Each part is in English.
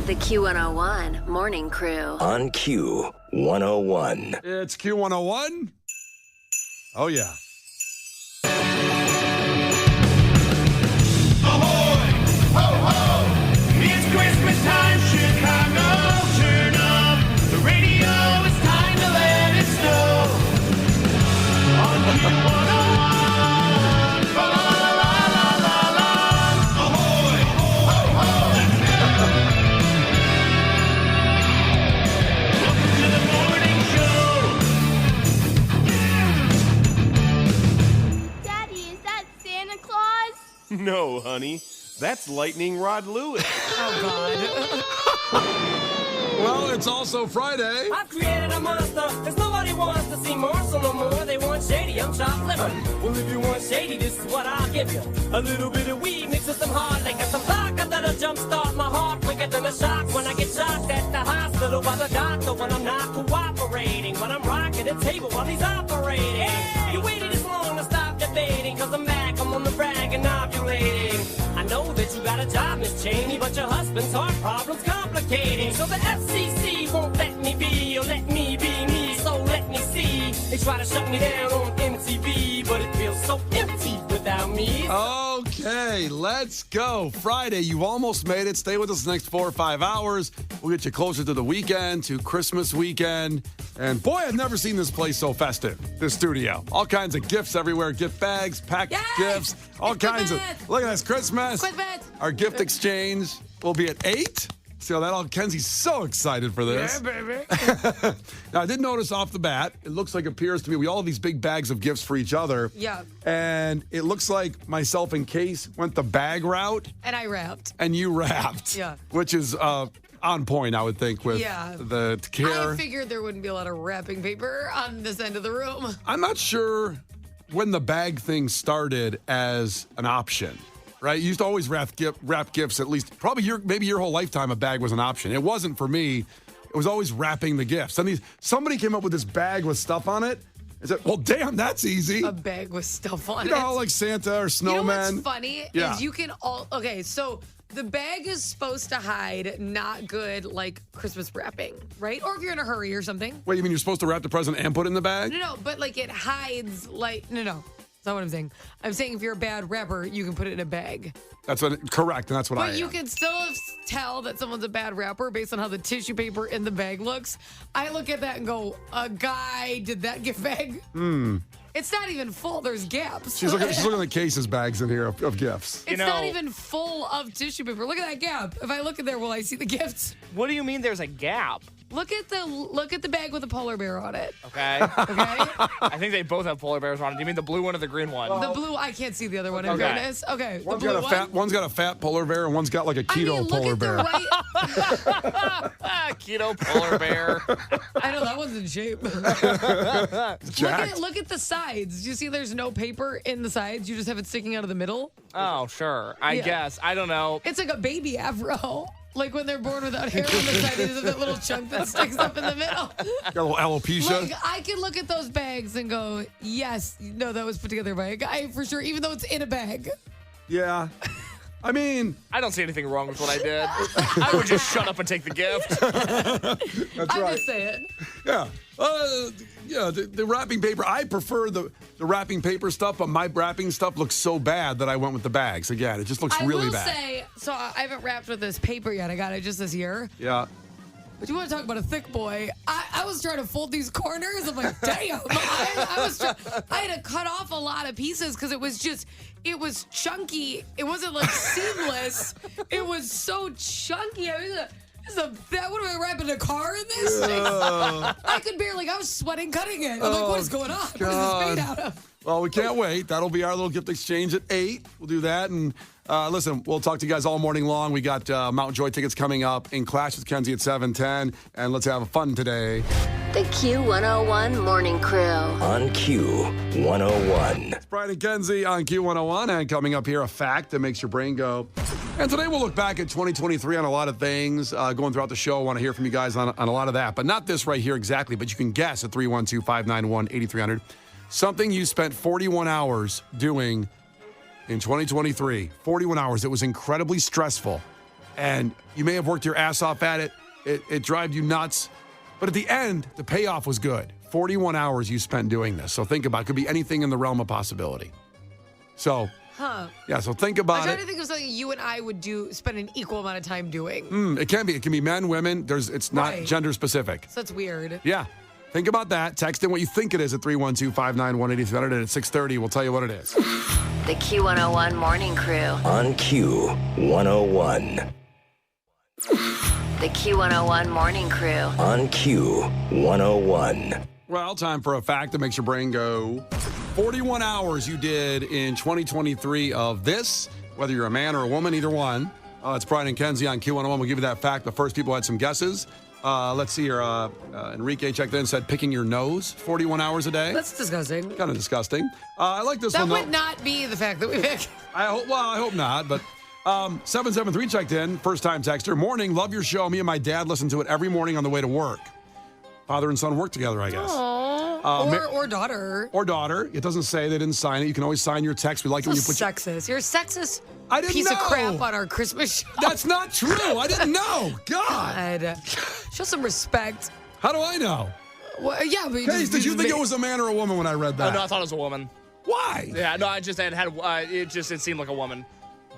The Q101 Morning Crew. On Q101. It's Q101. Oh, yeah. Ahoy! Ho, ho! It's Christmas time, Chicago. Turn up the radio. It's time to let it snow. On Q101. La, la, la, la, la, la. Ahoy! Ho, ho! Welcome to the morning show. Daddy, is that Santa Claus? No, honey. That's Lightning Rod Lewis. Well, it's also Friday. I've created a monster, cause nobody wants to see Marshall no more. They want shady, I'm chopped liver. Well, if you want shady, this is what I'll give you. A little bit of weed mixed with some hard liquor, some vodka that'll jumpstart my heart quicker than a shock when I get shocked at the hospital by the doctor when I'm not cooperating. When I'm rocking the table while he's operating. Hey! You waited this long to stop debating, cause I'm back, I'm on the rag and ovulating. I know that you got a job, Miss Cheney, but your husband's heart problem's complicating. So the FCC won't let me be, or let me be me, so let me see. They try to shut me down on MTV, but it feels so empty without me. Okay, let's go. Friday, you almost made it. Stay with us the next 4 or 5 hours. We'll get you closer to the weekend, to Christmas weekend. And boy, I've never seen this place so festive, this studio. All kinds of gifts everywhere, gift bags, packed gifts, all kinds of. Look at this, Christmas. Our gift exchange will be at 8. See how that all, Kenzie's so excited for this. Yeah, baby. Now, I did notice off the bat, it looks like, appears to me, we all have these big bags of gifts for each other. Yeah. And it looks like myself and Case went the bag route. And I wrapped. And you wrapped. Yeah. Which is on point, I would think, with the care. I figured there wouldn't be a lot of wrapping paper on this end of the room. I'm not sure when the bag thing started as an option. Right? You used to always wrap gifts, at least probably maybe your whole lifetime a bag was an option. It wasn't for me. It was always wrapping the gifts. And somebody came up with this bag with stuff on it. I said, well, damn, that's easy. A bag with stuff on it. You know, like Santa or snowman. You know what's funny is you can okay, so the bag is supposed to hide not good, like, Christmas wrapping, right? Or if you're in a hurry or something. Wait, you mean you're supposed to wrap the present and put it in the bag? No, but, like, it hides, like, no. That's not what I'm saying. I'm saying if you're a bad rapper, you can put it in a bag. That's correct, and that's what I am. But you can still tell that someone's a bad rapper based on how the tissue paper in the bag looks. I look at that and go, a guy did that gift bag? It's not even full. There's gaps. She's looking at the cases bags in here of gifts. It's not even full of tissue paper. Look at that gap. If I look in there, will I see the gifts? What do you mean there's a gap? Look at the bag with a polar bear on it. Okay. I think they both have polar bears on it. Do you mean the blue one or the green one? The blue, I can't see the other one in fairness. Okay. One's got a fat polar bear and one's got like a keto polar bear. Keto polar bear. I know that one's in shape. Look at the sides. You see there's no paper in the sides. You just have it sticking out of the middle. Oh, sure. I guess. I don't know. It's like a baby afro. Like when they're born without hair on the side, there's that little chunk that sticks up in the middle. Got a little alopecia. Like, I can look at those bags and go, yes, no, that was put together by a guy for sure, even though it's in a bag. Yeah. I mean, I don't see anything wrong with what I did. I would just shut up and take the gift. That's right. I'm just saying. Yeah. The wrapping paper. I prefer the wrapping paper stuff, but my wrapping stuff looks so bad that I went with the bags. Again, it just looks really bad. I will say, so I haven't wrapped with this paper yet. I got it just this year. Yeah. But you want to talk about a thick boy? I was trying to fold these corners. I'm like, damn. I had to cut off a lot of pieces because it was chunky. It wasn't like seamless. It was so chunky. What am I wrapping a car in this? I could barely, I was sweating cutting it. I'm like, what is going on? What is this made out of? Well, we can't wait. That'll be our little gift exchange at 8. We'll do that. And listen, we'll talk to you guys all morning long. We got Mount Joy tickets coming up in Clash with Kenzie at 7:10. And let's have fun today. The Q101 Morning Crew. On Q101. It's Brian and Kenzie on Q101. And coming up here, a fact that makes your brain go. And today we'll look back at 2023 on a lot of things. Going throughout the show, I want to hear from you guys on a lot of that. But not this right here exactly, but you can guess at 312-591-8300. Something you spent 41 hours doing in 2023. 41 hours. It was incredibly stressful. and you may have worked your ass off at it. It drives you nuts. But at the end, the payoff was good. 41 hours you spent doing this. So think about it. It could be anything in the realm of possibility. So, yeah, so think about I'm trying it. to think of something you and I would spend an equal amount of time doing. It can be. It can be men, women. It's not Right. gender specific. So that's weird. Yeah. Think about that. Text in what you think it is at 312-591-8300. And at 6:30, we'll tell you what it is. The Q101 Morning Crew. On Q101. The Q101 Morning Crew. On Q101. Well, time for a fact that makes your brain go. 41 hours you did in 2023 of this, whether you're a man or a woman, either one. It's Brian and Kenzie on Q101. We'll give you that fact, but first, people had some guesses. Let's see here. Enrique checked in and said picking your nose 41 hours a day. That's disgusting. Kind of disgusting. I like this That one, though. would not be the fact that we pick. I hope not, but 773 checked in, first-time texter. Morning, love your show. Me and my dad listen to it every morning on the way to work. Father and son work together, I guess. Or daughter. Or daughter. It doesn't say they didn't sign it. You can always sign your text. We like it when you put sexist. You're a sexist I didn't piece know. of crap on our Christmas show. That's not true. I didn't know. God. God. Show some respect. How do I know? Well, yeah, but Hey, did you think it was a man or a woman when I read Oh, that? no, I thought it was a woman. Why? Yeah, no, I just it seemed like a woman.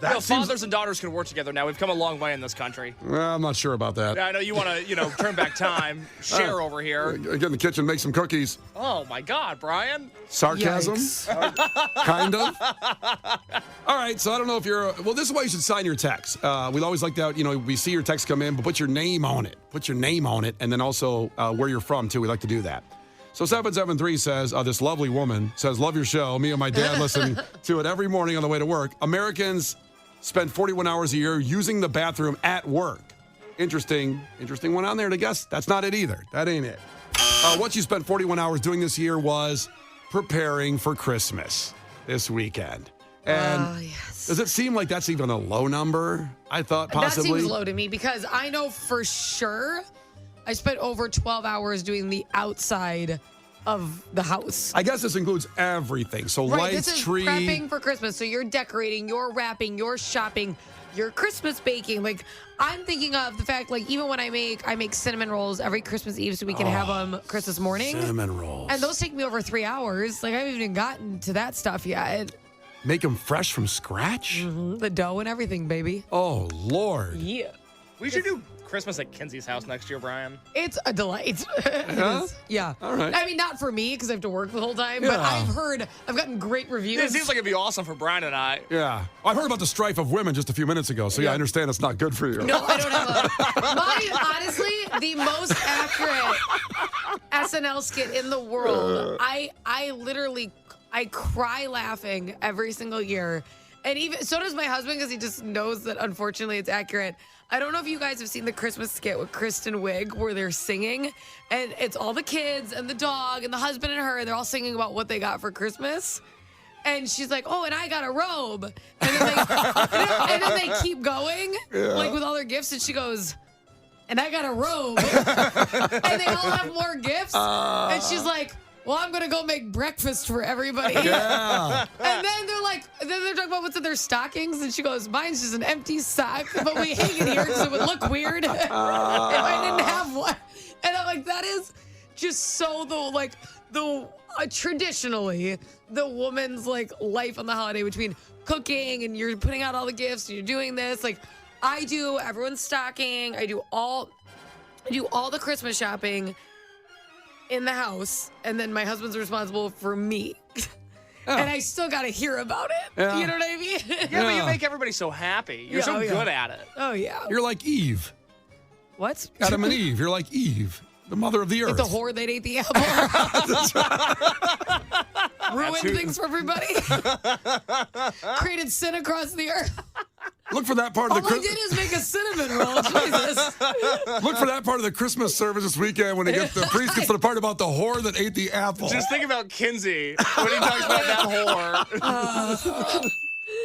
That seems- fathers and daughters can work together now. We've come a long way in this country. Well, I'm not sure about that. Yeah, I know you want to, turn back time, share over here. Get in the kitchen, make some cookies. Oh my God, Brian! Sarcasm? Yikes. Kind of. All right, so I don't know if you're... Well, this is why you should sign your text. We'd always like that, we see your text come in, but put your name on it. Put your name on it, and then also where you're from, too. We like to do that. So 773 says, this lovely woman says, love your show. Me and my dad listen to it every morning on the way to work. Americans spend 41 hours a year using the bathroom at work. Interesting one on there to guess. That's not it either. That ain't it. What you spent 41 hours doing this year was preparing for Christmas this weekend. And Yes. does it seem like that's even a low number? I thought possibly. That seems low to me because I know for sure I spent over 12 hours doing the outside of the house. I guess this includes everything. So Right, lights, this is tree. prepping for Christmas. So you're decorating, you're wrapping, you're shopping, you're Christmas baking. Like I'm thinking of the fact, like even when I make cinnamon rolls every Christmas Eve so we can have them Christmas morning. Cinnamon rolls. And those take me over 3 hours. Like I haven't even gotten to that stuff yet. Make them fresh from scratch? The dough and everything, baby. Oh, Lord. Yeah. We should do Christmas at Kenzie's house next year, Brian. It's a delight. It Yeah? is. Yeah. All right. I mean, not for me because I have to work the whole time, but Yeah. I've gotten great reviews. It seems like it'd be awesome for Brian and I. Yeah. I heard about the strife of women just a few minutes ago, so yeah, I understand it's not good for you. No, I don't have honestly, the most accurate SNL skit in the world. I literally cry laughing every single year. And even so does my husband because he just knows that unfortunately it's accurate. I don't know if you guys have seen the Christmas skit with Kristen Wiig where they're singing and it's all the kids and the dog and the husband and her. They're all singing about what they got for Christmas. And she's like, oh, and I got a robe. And then they keep going, like with all their gifts. And she goes, and I got a robe. And they all have more gifts. And she's like, well, I'm going to go make breakfast for everybody. Yeah. And then they're talking about what's in their stockings. And she goes, mine's just an empty sock, but we hang it here because it would look weird if I didn't have one. And I'm like, that is just so traditionally the woman's like life on the holiday between cooking and you're putting out all the gifts and you're doing this. Like I do everyone's stocking. I do all the Christmas shopping in the house, and then my husband's responsible for me. And I still got to hear about it. Yeah. You know what I mean? Yeah, but you make everybody so happy. You're so good at it. Oh, yeah. You're like Eve. What? Adam and Eve. You're like Eve, the mother of the earth. Like the whore that ate the apple. Ruined things for everybody. Created sin across the earth. Look for that part of All the I did is make a cinnamon roll. Jesus. Look for that part of the Christmas service this weekend when the priest gets to the part about the whore that ate the apple. Just think about Kenzie when he talks about that whore.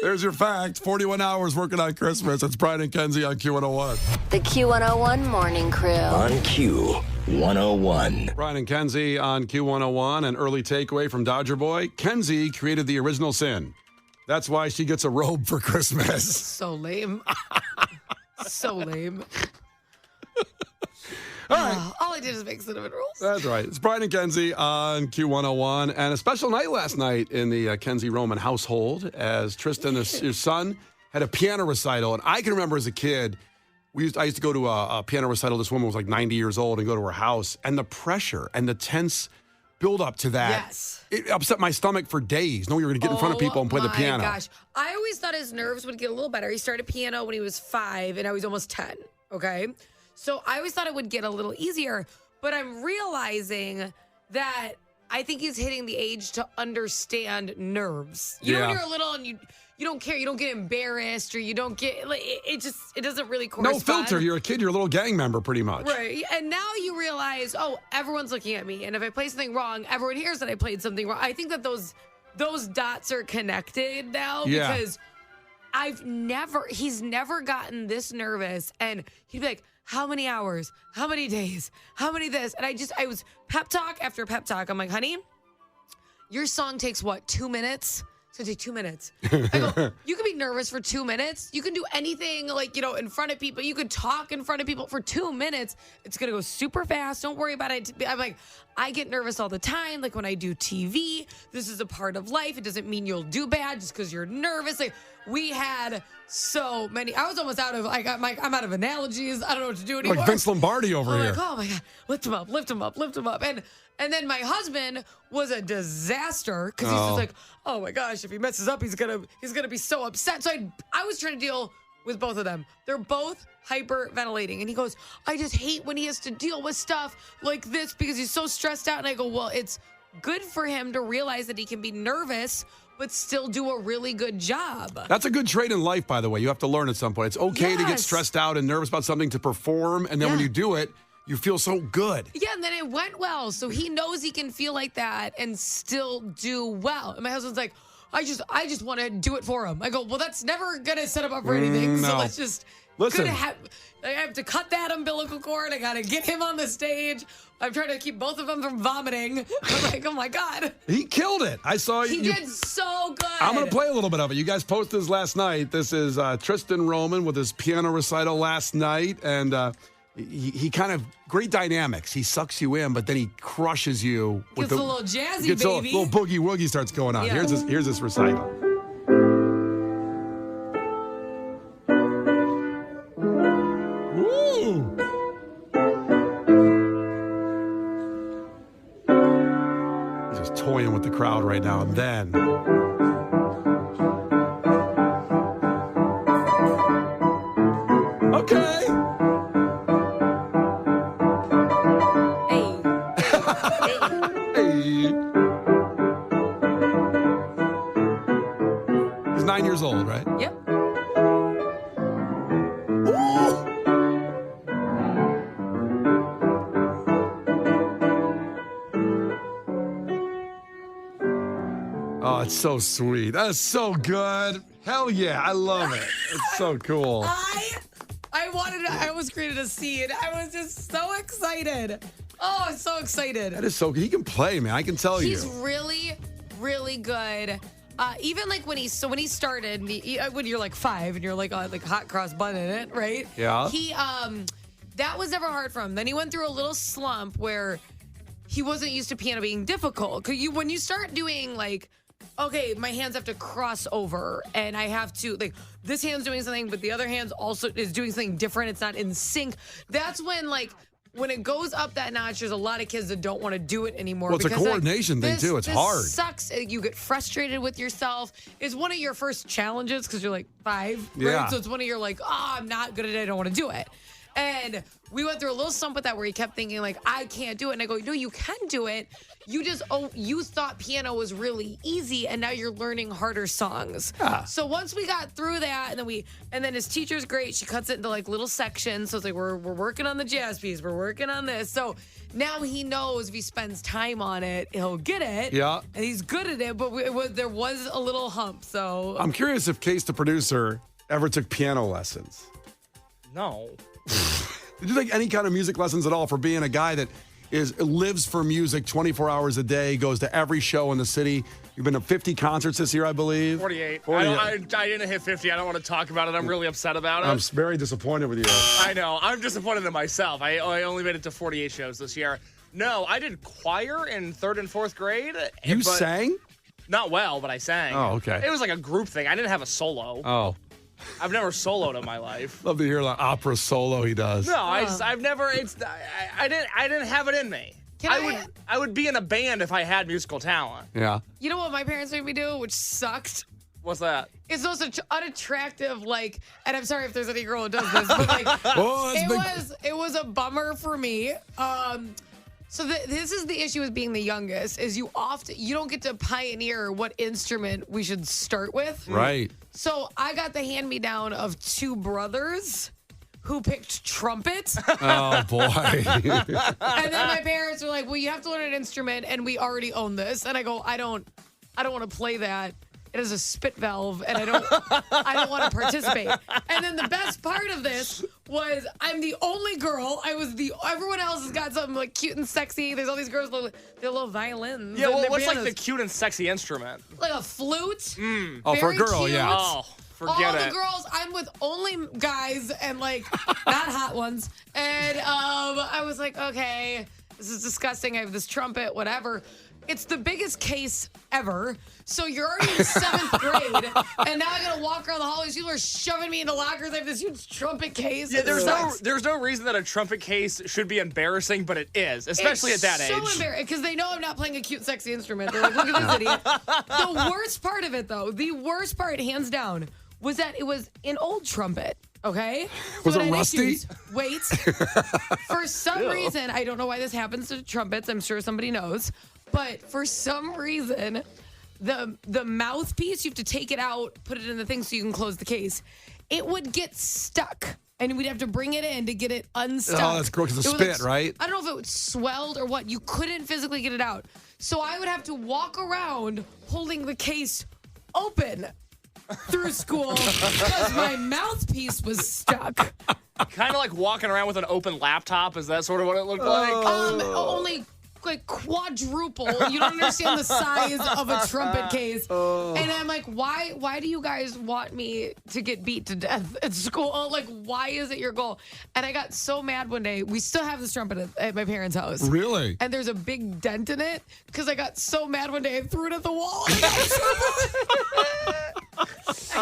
There's your fact. 41 hours working on Christmas. It's Brian and Kenzie on Q101. The Q101 Morning Crew. On Q101. Brian and Kenzie on Q101. An early takeaway from Dodger Boy. Kenzie created the original sin. That's why she gets a robe for Christmas. So lame. So lame. All right. All I did is make cinnamon rolls. That's right. It's Brian and Kenzie on Q101. And a special night last night in the Kenzie Roman household as Tristan, your son, had a piano recital. And I can remember as a kid, I used to go to a piano recital. This woman was like 90 years old and go to her house. And the pressure and the tense build up to that. Yes. It upset my stomach for days. Knowing you were going to get in front of people and play the piano. Oh my gosh. I always thought his nerves would get a little better. He started piano when he was 5 and now he's almost 10. Okay. So I always thought it would get a little easier, but I'm realizing that I think he's hitting the age to understand nerves. You know, when you're little and you don't care, you don't get embarrassed or you don't get, like, it doesn't really correspond. No filter. You're a kid. You're a little gang member pretty much. Right. And now you realize, oh, everyone's looking at me. And if I play something wrong, everyone hears that I played something wrong. I think that those dots are connected now because he's never gotten this nervous. And he'd be like, how many hours? How many days? How many this? And I was pep talk after pep talk. I'm like, honey, your song takes what, 2 minutes? It's going to take 2 minutes. I go, you can be nervous for 2 minutes. You can do anything like, in front of people. You could talk in front of people for 2 minutes. It's going to go super fast. Don't worry about it. I'm like, I get nervous all the time. Like when I do TV, this is a part of life. It doesn't mean you'll do bad just because you're nervous. Like we had so many. I was almost out of, I'm out of analogies. I don't know what to do anymore. Like Vince Lombardi over here. Like, oh my God, lift him up, lift him up, lift him up. And then my husband was a disaster because he's just like, oh my gosh, if he messes up, he's gonna be so upset. So I was trying to deal with both of them. They're both hyperventilating. And he goes, I just hate when he has to deal with stuff like this because he's so stressed out. And I go, well, it's good for him to realize that he can be nervous but still do a really good job. That's a good trait in life, by the way. You have to learn at some point. It's okay to get stressed out and nervous about something to perform. And then when you do it, you feel so good. Yeah, and then it went well. So he knows he can feel like that and still do well. And my husband's like, I just want to do it for him. I go, well, that's never going to set him up for anything. No. So let's just... Listen. I have to cut that umbilical cord. I got to get him on the stage. I'm trying to keep both of them from vomiting. I'm like, oh my God. He killed it. I saw He did so good. I'm going to play a little bit of it. You guys posted this last night. This is Tristan Roman with his piano recital last night. And he kind of, great dynamics. He sucks you in, but then he crushes you. Gets a little jazzy, baby. A little boogie woogie starts going on. Yeah. Here's this recital. Toying with the crowd right now and then. Okay. Hey. He's 9 years old, right? Yep. Oh, it's so sweet. That's so good. Hell yeah, I love it. It's so cool. I almost created a scene. I was just so excited. Oh, I'm so excited. That is so good. He can play, man. I can tell He's you. really, really good. Even like when he started, when you're like 5 and you're like hot cross bun in it, right? Yeah. He that was never hard for him. Then he went through a little slump where he wasn't used to piano being difficult. When you start doing like, okay, my hands have to cross over and I have to, like, this hand's doing something, but the other hand also is doing something different. It's not in sync. That's when it goes up that notch, there's a lot of kids that don't want to do it anymore. Well, it's a coordination thing, too. It's hard. This sucks. You get frustrated with yourself. It's one of your first challenges because you're like 5, right? Yeah. So it's one of your like, oh, I'm not good at it. I don't want to do it. And we went through a little slump with that where he kept thinking like, I can't do it. And I go, no, you can do it. You thought piano was really easy and now you're learning harder songs. Yeah. So once we got through that and then his teacher's great. She cuts it into like little sections. So it's like, we're working on the jazz piece. We're working on this. So now he knows if he spends time on it, he'll get it. Yeah. And he's good at it, but there was a little hump. So I'm curious if Case, the producer, ever took piano lessons. No. Did you take any kind of music lessons at all for being a guy that lives for music 24 hours a day, goes to every show in the city. You've been to 50 concerts this year, I believe. 48. 48. I didn't hit 50. I don't want to talk about it. I'm really upset about it. I'm very disappointed with you. I know. I'm disappointed in myself. I only made it to 48 shows this year. No, I did choir in 3rd and 4th grade. You sang? Not well, but I sang. Oh, okay. It was like a group thing. I didn't have a solo. Oh. I've never soloed in my life. Love to hear the opera solo he does. No, I've never. I didn't have it in me. I would be in a band if I had musical talent. Yeah. You know what my parents made me do, which sucked? What's that? It's those unattractive, like, and I'm sorry if there's any girl who does this, but like, it was a bummer for me. So this is the issue with being the youngest, is you don't get to pioneer what instrument we should start with. Right. So I got the hand-me-down of 2 brothers who picked trumpet. Oh, boy. And then my parents were like, well, you have to learn an instrument, and we already own this. And I go, I don't want to play that. It is a spit valve, and I don't want to participate. And then the best part of this was I'm the only girl. Everyone else has got something like cute and sexy. There's all these girls with their little violins. Yeah, well, what's pianos. like the cute and sexy instrument? Like a flute. Oh, for a girl, cute. yeah. Oh, forget all it. the girls, I'm with only guys and like not hot ones. And I was like, okay, this is disgusting. I have this trumpet, whatever. It's the biggest case ever. So you're already in 7th grade, and now I gotta walk around the hallways. People are shoving me into lockers. I have this huge trumpet case. Yeah, there's no reason that a trumpet case should be embarrassing, but it is, especially at that age. It's so embarrassing because they know I'm not playing a cute, sexy instrument. They're like, look at this idiot. The worst part of it, though, hands down, was that it was an old trumpet. Okay? Was it rusty? Wait. For some reason, I don't know why this happens to trumpets. I'm sure somebody knows. But for some reason, the mouthpiece, you have to take it out, put it in the thing so you can close the case. It would get stuck. And we'd have to bring it in to get it unstuck. Oh, that's gross. It's a spit, right? I don't know if it swelled or what. You couldn't physically get it out. So I would have to walk around holding the case open through school because my mouthpiece was stuck. Kind of like walking around with an open laptop. Is that sort of what it looked like? Only like quadruple. You don't understand the size of a trumpet case. And I'm like, why do you guys want me to get beat to death at school? Like, why is it your goal? And I got so mad one day. We still have this trumpet at my parents' house. Really? And there's a big dent in it because I got so mad one day I threw it at the wall. I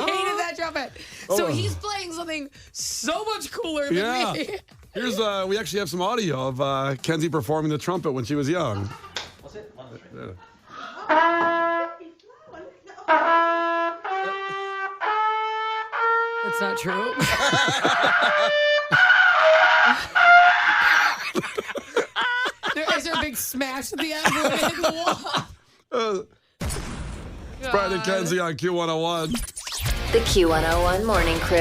hated that trumpet. So he's playing something so much cooler than me. Here's we actually have some audio of Kenzie performing the trumpet when she was young. That's not true. Is there a big smash at the end when it hit the wall? It's Brian and Kenzie on Q101. The Q101 Morning Crew.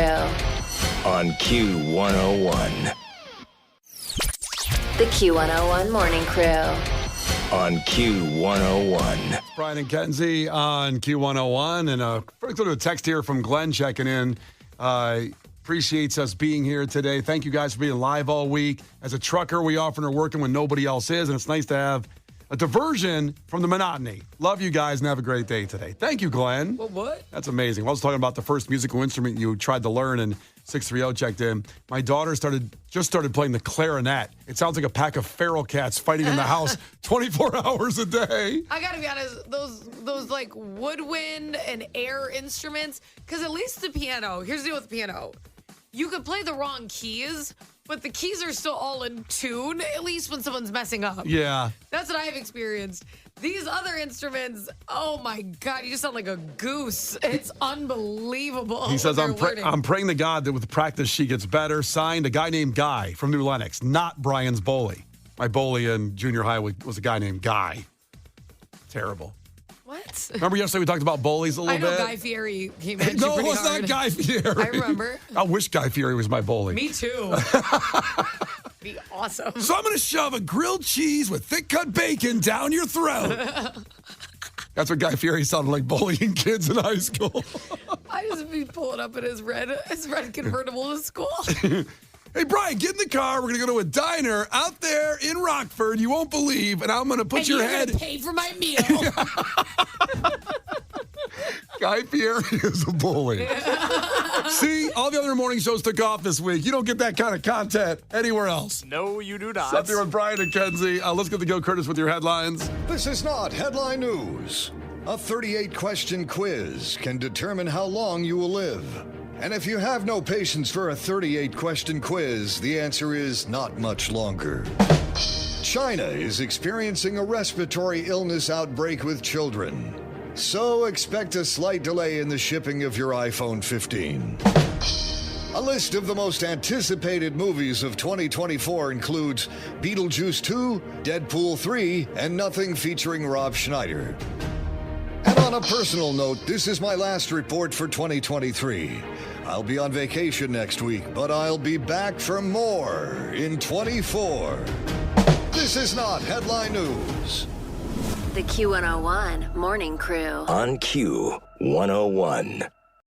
On Q101. The Q101 Morning Crew. On Q101. Brian and Kenzie on Q101. And first, a text here from Glenn checking in. Appreciates us being here today. Thank you guys for being live all week. As a trucker, we often are working when nobody else is, and it's nice to have a diversion from the monotony. Love you guys and have a great day today. Thank you, Glenn. What? That's amazing. I was talking about the first musical instrument you tried to learn, and 630 checked in. My daughter just started playing the clarinet. It sounds like a pack of feral cats fighting in the house 24 hours a day. I gotta be honest, those like woodwind and air instruments, because at least the piano, here's the deal with the piano. You could play the wrong keys, but the keys are still all in tune, at least when someone's messing up. Yeah. That's what I've experienced. These other instruments, oh my God, you just sound like a goose. It's unbelievable. He says, what they're I'm praying to God that with practice she gets better. Signed, a guy named Guy from New Lenox, not Brian's bully. My bully in junior high was a guy named Guy. Terrible. What? Remember yesterday we talked about bullies a little bit? I know Guy Fieri came at you No, it pretty was hard. not Guy Fieri. I remember. I wish Guy Fieri was my bully. Me too. Be awesome. So I'm going to shove a grilled cheese with thick cut bacon down your throat. That's what Guy Fieri sounded like bullying kids in high school. I just be pulling up in his red convertible to school. Hey, Brian, get in the car. We're going to go to a diner out there in Rockford. You won't believe. And I'm going to put And your you're head. gonna pay for my meal. Guy Fieri is a bully. See, all the other morning shows took off this week. You don't get that kind of content anywhere else. No, you do not. Up there with Brian and Kenzie. Let's get to go, Curtis, with your headlines. This is not headline news. A 38-question quiz can determine how long you will live. And if you have no patience for a 38-question quiz, the answer is not much longer. China is experiencing a respiratory illness outbreak with children. So expect a slight delay in the shipping of your iPhone 15. A list of the most anticipated movies of 2024 includes Beetlejuice 2, Deadpool 3, and Nothing featuring Rob Schneider. And on a personal note, this is my last report for 2023. I'll be on vacation next week, but I'll be back for more in 24. This is not headline news. The Q101 Morning Crew. On Q101.